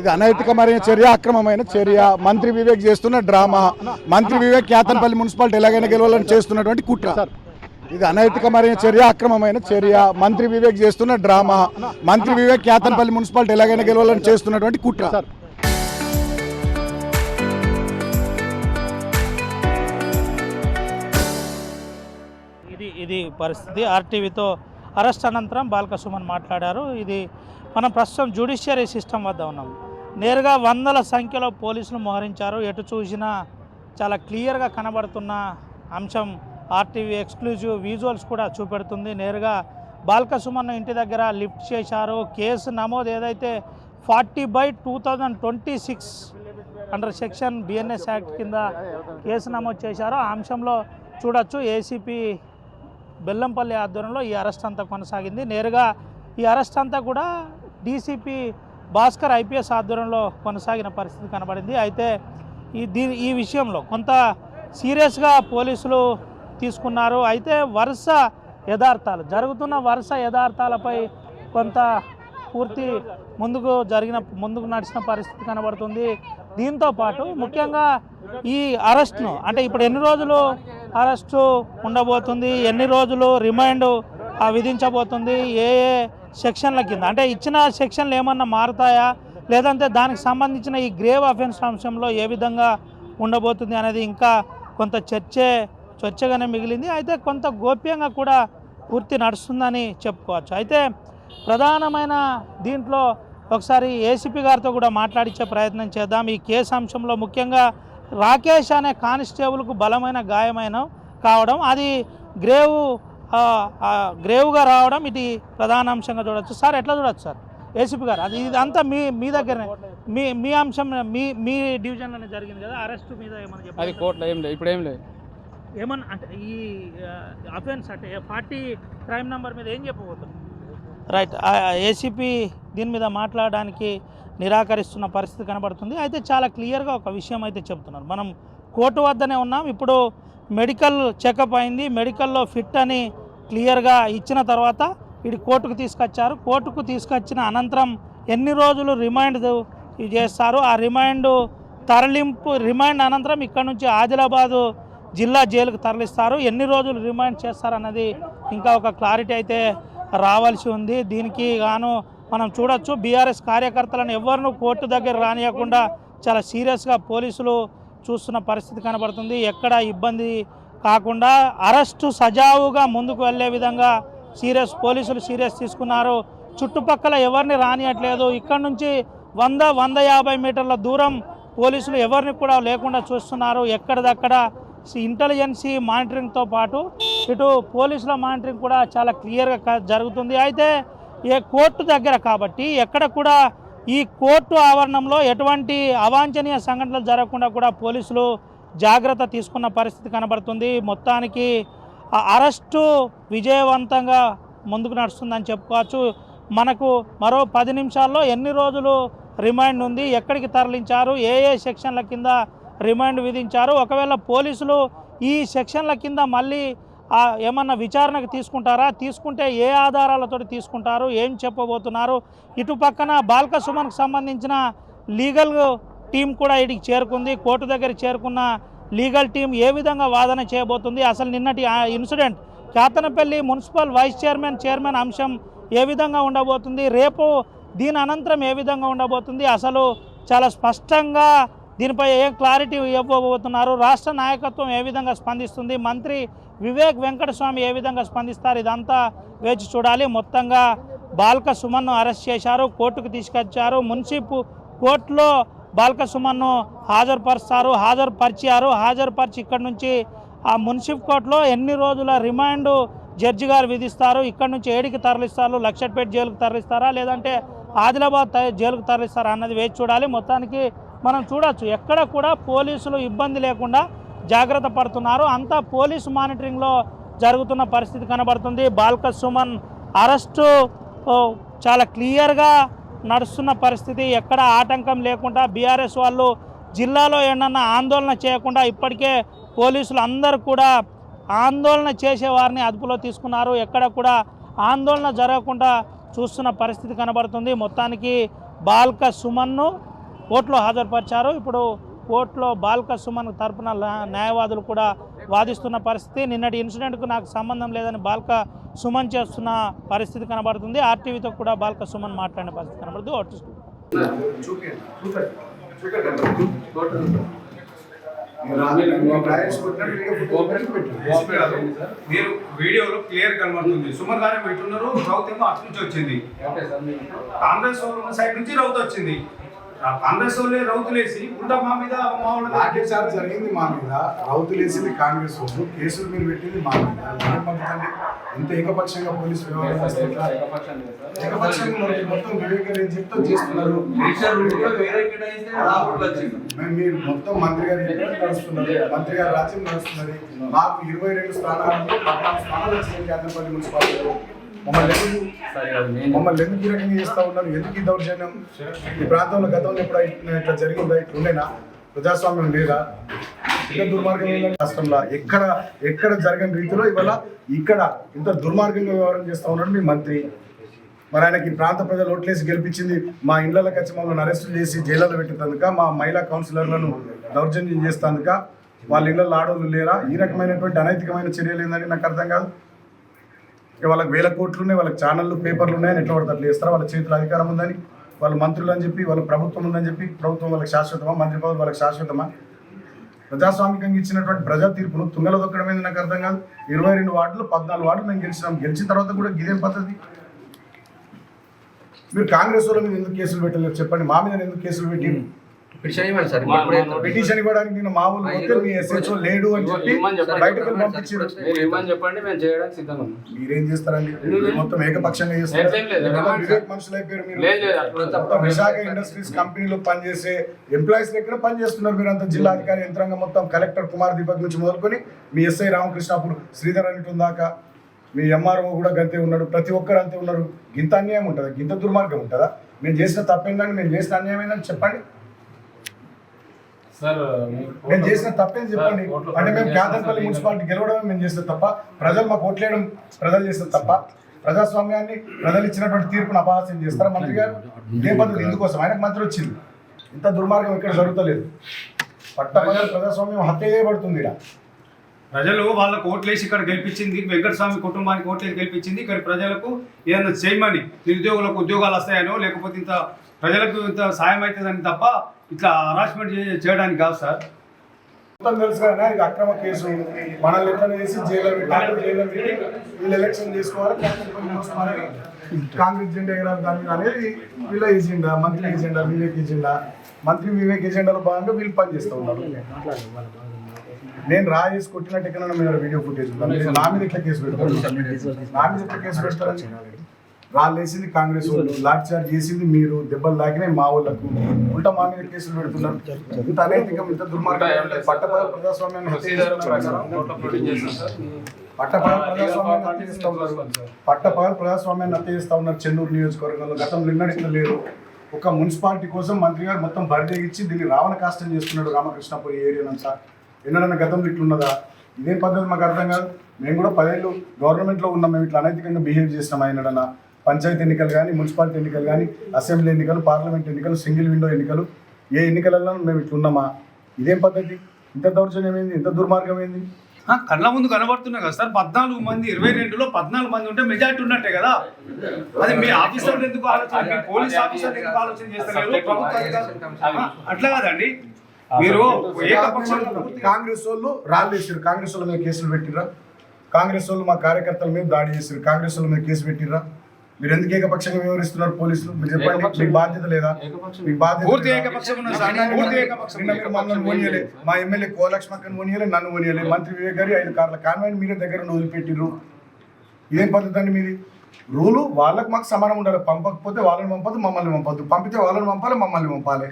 ఇది అనైతికమైన చర్య, అక్రమమైన చర్య. మంత్రి వివేక్ చేస్తున్న డ్రామా. మంత్రి వివేక్ కేతన్పల్లి మున్సిపాలిటీ ఎలాగైనా గెలవాలని చేస్తున్నటువంటి కుట్ర. ఇది అనైతికమైన చర్య, అక్రమమైన చర్య. మంత్రి వివేక్ చేస్తున్న డ్రామా. మంత్రి వివేక్ కేతన్పల్లి మున్సిపాలిటీ ఎలాగైనా గెలవాలని చేస్తున్నటువంటి కుట్ర. ఇది పరిస్థితి. ఆర్టీవీతో అరెస్ట్ అనంతరం బాల్క సుమన్ మాట్లాడారు. ఇది మనం ప్రస్తుతం జ్యుడిషియరీ సిస్టమ్ వద్ద ఉన్నాం. నేరుగా వందల సంఖ్యలో పోలీసులు మోహరించారు. ఎటు చూసినా చాలా క్లియర్గా కనబడుతున్న అంశం ఆర్టీవీ ఎక్స్క్లూజివ్ విజువల్స్ కూడా చూపెడుతుంది. నేరుగా బాల్క సుమన్ ఇంటి దగ్గర లిఫ్ట్ చేశారు. కేసు నమోదు ఏదైతే 40/2026 అండర్ సెక్షన్ బిఎన్ఎస్ యాక్ట్ కింద కేసు నమోదు చేశారో ఆ అంశంలో చూడొచ్చు. ఏసీపీ బెల్లంపల్లి ఆధ్వర్యంలో ఈ అరెస్ట్ అంతా కొనసాగింది. నేరుగా ఈ అరెస్ట్ అంతా కూడా డీసీపీ భాస్కర్ ఐపీఎస్ ఆధ్వర్యంలో కొనసాగిన పరిస్థితి కనబడింది. అయితే ఈ విషయంలో కొంత సీరియస్గా పోలీసులు తీసుకున్నారు. అయితే జరుగుతున్న వరుస యథార్థాలపై కొంత పూర్తి ముందుకు నడిచిన పరిస్థితి కనబడుతుంది. దీంతో పాటు ముఖ్యంగా ఈ అరెస్ట్ను అంటే ఇప్పుడు ఎన్ని రోజులు అరెస్టు ఉండబోతుంది, ఎన్ని రోజులు రిమాండ్ విధించబోతుంది, ఏ సెక్షన్ల కింద అంటే ఇచ్చిన సెక్షన్లు ఏమన్నా మారుతాయా, లేదంటే దానికి సంబంధించిన ఈ గ్రేవ్ అఫెన్స్ అంశంలో ఏ విధంగా ఉండబోతుంది అనేది ఇంకా కొంత చర్చగానే మిగిలింది. అయితే కొంత గోప్యంగా కూడా పూర్తి నడుస్తుందని చెప్పుకోవచ్చు. అయితే ప్రధానమైన దీంట్లో ఒకసారి ఏసీపీ గారితో కూడా మాట్లాడించే ప్రయత్నం చేద్దాం. ఈ కేసు అంశంలో ముఖ్యంగా రాకేష్ అనే కానిస్టేబుల్కు బలమైన గాయమైన కావడం, అది గ్రేవ్గా రావడం, ఇది ప్రధాన అంశంగా చూడవచ్చు. సార్ ఎట్లా చూడవచ్చు సార్ ఏసీపీ గారు? ఇదంతా మీ దగ్గరనే మీ అంశం మీ డివిజన్లోనే జరిగింది కదా అరెస్ట్ మీద ఏమన్నా చెప్పారు? అది కోర్టులో ఏం లేదు, ఇప్పుడు ఏం లేదు. ఏమన్నా అంటే ఈ అఫెన్స్ అంటే 40 క్రైమ్ నెంబర్ మీద ఏం చెప్పబోతుంది? రైట్, ఏసీపీ దీని మీద మాట్లాడడానికి నిరాకరిస్తున్న పరిస్థితి కనబడుతుంది. అయితే చాలా క్లియర్గా ఒక విషయం అయితే చెప్తున్నారు. మనం కోర్టు వద్దనే ఉన్నాం. ఇప్పుడు మెడికల్ చెకప్ అయింది, మెడికల్లో ఫిట్ అని క్లియర్గా ఇచ్చిన తర్వాత ఇది కోర్టుకు తీసుకొచ్చారు. కోర్టుకు తీసుకొచ్చిన అనంతరం ఎన్ని రోజులు రిమాండ్ చేస్తారు, ఆ రిమాండ్ అనంతరం ఇక్కడ నుంచి ఆదిలాబాదు జిల్లా జైలుకు తరలిస్తారు. ఎన్ని రోజులు రిమాండ్ చేస్తారన్నది ఇంకా ఒక క్లారిటీ అయితే రావాల్సి ఉంది. దీనికి గాను మనం చూడొచ్చు బీఆర్ఎస్ కార్యకర్తలను ఎవరినూ కోర్టు దగ్గర రానియకుండా చాలా సీరియస్గా పోలీసులు చూస్తున్న పరిస్థితి కనబడుతుంది. ఎక్కడ ఇబ్బంది కాకుండా అరెస్టు సజావుగా ముందుకు వెళ్ళే విధంగా పోలీసులు సీరియస్ తీసుకున్నారు. చుట్టుపక్కల ఎవరిని రానియట్లేదు. ఇక్కడ నుంచి 100-150 మీటర్ల దూరం పోలీసులు ఎవరిని కూడా లేకుండా చూస్తున్నారు. ఎక్కడిదక్కడ ఇంటెలిజెన్సీ మానిటరింగ్తో పాటు ఇటు పోలీసుల మానిటరింగ్ కూడా చాలా క్లియర్గా జరుగుతుంది. అయితే కోర్టు దగ్గర కాబట్టి ఎక్కడ కూడా ఈ కోర్టు ఆవరణంలో ఎటువంటి అవాంఛనీయ సంఘటనలు జరగకుండా కూడా పోలీసులు జాగ్రత్త తీసుకున్న పరిస్థితి కనబడుతుంది. మొత్తానికి అరెస్టు విజయవంతంగా ముందుకు నడుస్తుందని చెప్పుకోవచ్చు. మనకు మరో 10 నిమిషాల్లో ఎన్ని రోజులు రిమాండ్ ఉంది, ఎక్కడికి తరలించారు, ఏ సెక్షన్ల కింద రిమాండ్ విధించారు, ఒకవేళ పోలీసులు ఈ సెక్షన్ల కింద మళ్ళీ ఏమన్నా విచారణకు తీసుకుంటారా, తీసుకుంటే ఏ ఆధారాలతో తీసుకుంటారు, ఏం చెప్పబోతున్నారు. ఇటు పక్కన బాల్క సుమన్కు సంబంధించిన లీగల్ టీం కూడా ఇటుకి చేరుకుంది. కోర్టు దగ్గర చేరుకున్న లీగల్ టీం ఏ విధంగా వాదన చేయబోతుంది, అసలు నిన్నటి incident Ketanapalli municipal vice chairman అంశం ఏ విధంగా ఉండబోతుంది, రేపు దీని అనంతరం ఏ విధంగా ఉండబోతుంది, అసలు చాలా స్పష్టంగా దీనిపై ఏం క్లారిటీ ఇవ్వబోతున్నారు, రాష్ట్ర నాయకత్వం ఏ విధంగా స్పందిస్తుంది, మంత్రి వివేక్ వెంకటస్వామి ఏ విధంగా స్పందిస్తారు, ఇదంతా వేచి చూడాలి. మొత్తంగా బాల్క సుమన్ను అరెస్ట్ చేశారు, కోర్టుకు తీసుకొచ్చారు. మున్సిపల్ కోర్టులో బాల్క సుమన్ను హాజరుపరిచి ఇక్కడ నుంచి ఆ మున్సిపల్ కోర్టులో ఎన్ని రోజుల రిమాండ్ జడ్జి గారు విధిస్తారు, ఇక్కడ నుంచి ఏడికి తరలిస్తారు, లక్షట్పేట జైలుకు తరలిస్తారా లేదంటే ఆదిలాబాద్ జైలుకు తరలిస్తారా అన్నది వేచి చూడాలి. మొత్తానికి మనం చూడొచ్చు ఎక్కడ కూడా పోలీసులు ఇబ్బంది లేకుండా జాగ్రత్త పడుతున్నారు. అంతా పోలీసు మానిటరింగ్లో జరుగుతున్న పరిస్థితి కనబడుతుంది. బాల్క సుమన్ అరెస్టు చాలా క్లియర్గా నడుస్తున్న పరిస్థితి, ఎక్కడ ఆటంకం లేకుండా బీఆర్ఎస్ వాళ్ళు జిల్లాలో ఏమన్నా ఆందోళన చేయకుండా ఇప్పటికే పోలీసులు అందరూ కూడా ఆందోళన చేసే వారిని అదుపులో తీసుకున్నారు. ఎక్కడ కూడా ఆందోళన జరగకుండా చూస్తున్న పరిస్థితి కనబడుతుంది. మొత్తానికి బాల్క సుమన్ను కోర్టులో హాజరుపరిచారు. ఇప్పుడు కోర్టులో బాల్క సుమన్ తరపున న్యాయవాదులు కూడా వాదిస్తున్న పరిస్థితి. నిన్నటి ఇన్సిడెంట్కు నాకు సంబంధం లేదని బాల్క సుమన్ చేస్తున్న పరిస్థితి కనబడుతుంది. ఆర్టీవీతో కూడా బాల్క సుమన్ మాట్లాడిన పరిస్థితి కనబడుతుంది. మీరు వీడియోలో క్లియర్ కనబడుతుంది. సుమన్ గారు పెట్టున్నారు, రౌత్ ఏమో అటు నుంచి వచ్చింది. కాంగ్రెస్ వాళ్ళు సైడ్ నుంచి రౌత్ వచ్చింది. కాంగ్రెస్ వాళ్ళే రౌతులేసి ఉల్టా మా మీద లాఠీచార్జ్ జరిగింది మా మీద, రౌతులేసింది కాంగ్రెస్ వాళ్ళు, కేసులు మీరు పెట్టింది మా మీద. ఇంత ఏకపక్షంగా పోలీసు మొత్తం వివేకం చెప్తూ చేస్తున్నారు. మీరు మొత్తం మంత్రి గారు నడుస్తున్నారు, మంత్రి గారు రాజ్యం నడుస్తున్నది. మాకు 22 స్థానాల్లో 14 స్థానాలు వచ్చినాయి కేంద్రపల్లి మున్సిపాలిటీలో. మమ్మల్ని ఎందుకు ఈ రకంగా చేస్తూ ఉన్నారు? ఎందుకు ఈ దౌర్జన్యం? ఈ ప్రాంతంలో గతంలో ఎప్పుడు ఇట్లా జరిగిందా? ఇట్లా ఉండేనా? ప్రజాస్వామ్యం లేదా? ఇంత దుర్మార్గం రాష్ట్రంలో ఎక్కడ జరగని రీతిలో ఇవాళ ఇక్కడ ఇంత దుర్మార్గంగా వ్యవహారం చేస్తూ ఉన్నాడు మీ మంత్రి. మరి ఆయనకి ప్రాంత ప్రజలు ఓట్లేసి గెలిపించింది, మా ఇళ్లకు వచ్చి మమ్మల్ని అరెస్టులు చేసి జైల్లో పెట్టేందుక, మా మహిళా కౌన్సిలర్లను దౌర్జన్యం చేస్తేందుక, వాళ్ళ ఇళ్లలో ఆడోళ్ళు లేరా? ఈ రకమైనటువంటి అనైతికమైన చర్యలు ఏందని నాకు అర్థం కాదు. వాళ్ళకి 1000 కోట్లు ఉన్నాయి, వాళ్ళకి ఛానళ్ళు పేపర్లు ఉన్నాయని ఎట్లా పడితే అట్లా చేస్తారా? వాళ్ళ చేతుల అధికారం ఉందని, వాళ్ళ మంత్రులు అని చెప్పి, వాళ్ళ ప్రభుత్వం ఉందని చెప్పి, ప్రభుత్వం వాళ్ళకి శాశ్వతమా? మంత్రి పదవులు వాళ్ళకి శాశ్వతమా? ప్రజాస్వామికంగా ఇచ్చినటువంటి ప్రజా తీర్పును తుంగలో దొక్కడం ఏంది నాకు అర్థం కాదు. 22 వార్డులు 14 వార్డులు మేము గెలిచినాం. గెలిచిన తర్వాత కూడా ఇదేం పద్ధతి? మీరు కాంగ్రెస్ వాళ్ళ మీద ఎందుకు కేసులు పెట్టలేదు చెప్పండి? మా మీద ఎందుకు కేసులు పెట్టి పిటిషన్ ఇవ్వడానికి నేను మా ఊళ్ళో పోతే మీ ఎస్హెచ్ఓ లేడు అని చెప్పి బయటకు పంపించారు. మీరేం చేస్తారండి? మొత్తం ఏకపక్షంగా చేస్తారు. వివేక్ మనుషులు అయిపోయారు మీరు. విశాఖ ఇండస్ట్రీస్ కంపెనీలో పనిచేసే ఎంప్లాయీస్ దగ్గర పనిచేస్తున్నారు మీరు అంతా. జిల్లాధికారి యంత్రాంగం మొత్తం, కలెక్టర్ కుమార్ దీపక్ నుంచి మొదలుకొని మీ ఎస్ఐ రామకృష్ణాపూర్ శ్రీధర్ అని దాకా, మీ ఎంఆర్ఓ కూడా గంతే ఉన్నాడు. ప్రతి ఒక్కరు అంతే ఉన్నారు. గింత అన్యాయం ఉంటుందా? గింత దుర్మార్గం ఉంటుందా? మేము చేసిన తప్పేందని, మేము చేసిన అన్యాయం ఏందని చెప్పండి. మేము చేసిన తప్పేం చెప్పండి. అంటే మేము కేంద్రపల్లి మున్సిపాలిటీ గెలవడమే మేము చేస్తే తప్ప, ప్రజలు మాకు ఓట్లేయడం ప్రజలు చేస్తే తప్ప, ప్రజాస్వామ్యాన్ని ప్రజలు ఇచ్చినటువంటి తీర్పును అపహాస్యం చేస్తారా మంత్రి గారు? ఏ పద్ధతి? ఇందుకోసం ఆయనకు మంత్రి వచ్చింది. ఇంత దుర్మార్గం ఇక్కడ జరుగుతలేదు. పట్టపగల ప్రజాస్వామ్యం హత్య చేయబడుతుంది. ఇలా ప్రజలు వాళ్ళకు ఓట్లేసి ఇక్కడ గెలిపించింది, వెంకటస్వామి కుటుంబానికి ఓట్లేసి గెలిపించింది. ఇక్కడ ప్రజలకు ఏదైనా చేయమని, నిరుద్యోగులకు ఉద్యోగాలు వస్తాయనో, లేకపోతే ఇంత ప్రజలకు ఇంత సాయం అవుతుందని తప్ప ఇట్లా హరాస్మెంట్ చేయడానికి కాదు సార్. మొత్తం తెలుసు కదా, ఇది అక్రమ కేసు. మనల్ని ఎట్లా చేసి జైల్లో పెట్టాలి, జైల్లో పెట్టి వీళ్ళు ఎలక్షన్ చేసుకోవాలి, కాంగ్రెస్ జెండా ఎగరాలి దాని అనేది వీళ్ళ ఏజెండా, మంత్రి ఏజెండా, వివేక్ ఏజెండా. మంత్రి వివేక్ ఏజెండాలో భాగంగా వీళ్ళు పనిచేస్తూ ఉన్నారు. నేను రాజేసి కొట్టినట్టు ఎక్కడ మీద వీడియో ఫుటేజ్ నా మీద ఇట్లా కేసు పెడతారు, నా మీద ఇట్లా కేసు పెడతారని. వాళ్ళు వేసింది కాంగ్రెస్ వాళ్ళు, లాఠీ చార్జ్ చేసింది మీరు, దెబ్బలు తాకినాయి మా వాళ్ళకు, ఉల్టా మా మీద కేసులు పెడుతున్నారు. ఇంత అనైతికం, ఇంత దుర్మార్గం. పట్టపగల ప్రజాస్వామ్యాన్ని పట్టపగల ప్రజాస్వామ్యాన్ని హత్య చేస్తూ ఉన్నారు చెన్నూరు నియోజకవర్గంలో. గతంలో ఎన్నడూ లేరు. ఒక మున్సిపాలిటీ కోసం మంత్రి గారు మొత్తం బర్త్డే ఇచ్చి దీన్ని రావణ కాష్టం చేస్తున్నాడు రామకృష్ణాపురం ఏరియానంతా. ఎన్నడన్నా గతంలో ఇట్లున్నదా? ఇదేం పద్ధతి మాకు అర్థం కాదు. మేము కూడా 10 ఏళ్ళు గవర్నమెంట్లో ఉన్నాం, మేము ఇట్లా అనైతికంగా బిహేవ్ చేసినాం. అయినడన్నా పంచాయతీ ఎన్నికలు కానీ, మున్సిపాలిటీ ఎన్నికలు కానీ, అసెంబ్లీ ఎన్నికలు, పార్లమెంట్ ఎన్నికలు, సింగిల్ విండో ఎన్నికలు, ఏ ఎన్నికలలో మేము ఇట్లున్నామా? ఇదేం పద్ధతి? ఇంత దౌర్జన్యం ఏంది? ఇంత దుర్మార్గం ఏంది? కళ్ళ ముందు కనబడుతున్నాయి కదా సార్. 14 మంది, 22లో 14 మంది ఉంటే మెజార్టీ ఉన్నట్టే కదా. అది మీ ఆఫీసర్లు ఎందుకు ఆలోచన, మీ పోలీస్ ఆఫీసర్లు ఎందుకు ఆలోచన చేస్తారు? అట్లా కాదండి. మీరు కాంగ్రెస్ వాళ్ళు రాళ్ళు వేసారు, కాంగ్రెస్ వాళ్ళ మీద కేసులు పెట్టిర్రా? కాంగ్రెస్ వాళ్ళు మా కార్యకర్తల మీద దాడి చేశారు, కాంగ్రెస్ వాళ్ళ మీద కేసు పెట్టిర్రా? మీరు ఎందుకు ఏకపక్షంగా వ్యవహరిస్తున్నారు పోలీసులు? మీరు చెప్పండి, మీకు బాధ్యత లేదా? మీకు బాధ్యత. మమ్మల్ని ఓనియలే, మా ఎమ్మెల్యే కోలక్ష్మక్కని ఓనియలే, నన్ను ఓనియలే, మంత్రి వివేక్ గారి 5 కార్ల కాన్వాయ్ మీరే దగ్గర వదిలిపెట్టిర్రు. ఇదేం పద్ధతి అండి మీది? రూలు వాళ్ళకి మాకు సమానం ఉండాలి. పంపకపోతే వాళ్ళని పంపదు, మమ్మల్ని పంపద్దు. పంపితే వాళ్ళని పంపాలి, మమ్మల్ని పంపాలి.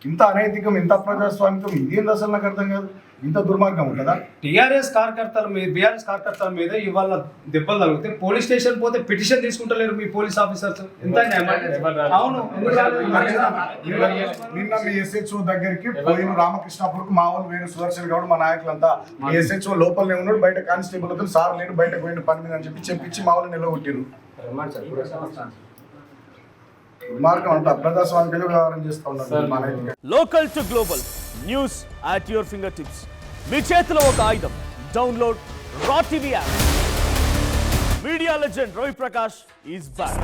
ఇంత అనైతికం, ఇంత అప్రజాస్వామికం ఇదేంది అసలు? నాకు అర్థం కాదు. ఇంత దుర్మార్గం ఉంటుందా? టీఆర్ఎస్ కార్యకర్తల మీద, బీఆర్ఎస్ కార్యకర్తల మీద ఇవాళ దెబ్బలు తగిలితే పోలీస్ స్టేషన్ పోతే పిటిషన్ తీసుకుంటలేరు మీ పోలీస్ ఆఫీసర్స్. ఎంత అవును. నిన్న మీ ఎస్హెచ్ఓ దగ్గరికి పోయిన రామకృష్ణాపూర్కు మా వాళ్ళు వేరు, సుదర్శన్ గౌడ్, మా నాయకులంతా. మీ ఎస్హెచ్ఓ లోపలనే ఉన్నాడు, బయట కానిస్టేబుల్ అవుతుంది, సార్ లేడు, బయటకు పోయిన పని మీద అని చెప్పించి మా వాళ్ళు నిలగొట్టిరు. దుర్మార్గం అంత అప్రజాస్వామికంగా వ్యవహారం చేస్తూ ఉన్నారు మా నైతిక. Local to global news at your finger tips. మీ చేతిలో ఒక ఆయుధం. Download R TV app. Media legend Ravi Prakash is back.